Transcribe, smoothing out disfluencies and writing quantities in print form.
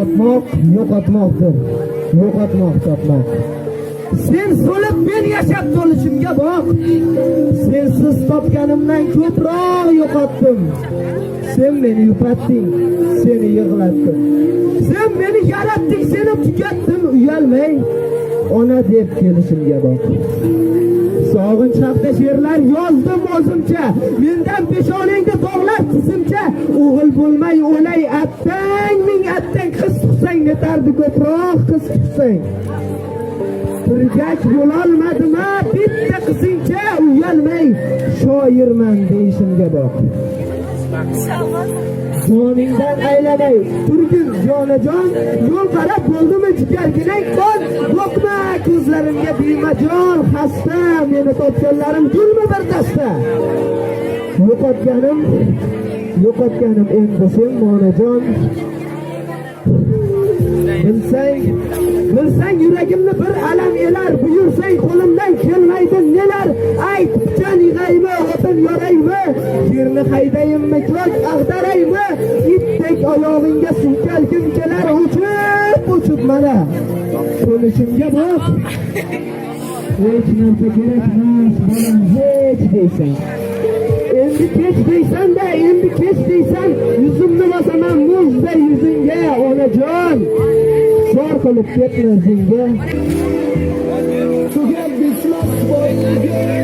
topmoq yo'qotmoqdir. Yo'qotmoq topmoq. Sen so'lib men yashab to'lishimga boq. Sensiz topganimdan ko'proq yo'qotdim. Sen meni yupatding, seni yig'latdim. Sen meni yaratding, seni tugatdim. Uyalmay, ona deb kelishimga boq. Sog'inch haqida she'rlar yozdim o'zimcha. Mendan peshonangda tog'lar tizimcha. O'g'il bo'lmay o'lay attang, ming attang qiz tutsang netardi ko'proq qiz tutsang. Turgach bo'lolmadim ha bitta qizingcha. Uyalmay shoirman deyishimga boq. Joningdan aylanay turgin jonajon, yo'l qarab bo'ldimi jigarginang qon. Boqma ko'zlarimga bemajon, xasta meni topganlarim gulmi bir dasta. Yo'qotganim endi sen monajon. Bilsang yuragimni bir alam elar, buyursang qo'limdan kelmaydi nelar. Aytib jan yig'aymi, o'tin yoraymi, yerni haydayimmi, ko'k ag'daraymi. Itdek oyog'ingga suykalgim kelar, uchib mana qo'lishimga boq. Hech narsa kerak emas, bolam, hech deysan. Endi kech deysan-da, endi kech deysan, yuzimni bosaman muzday yuzingga, onajon. Shor qilib ketma senga. Tugar bismillah.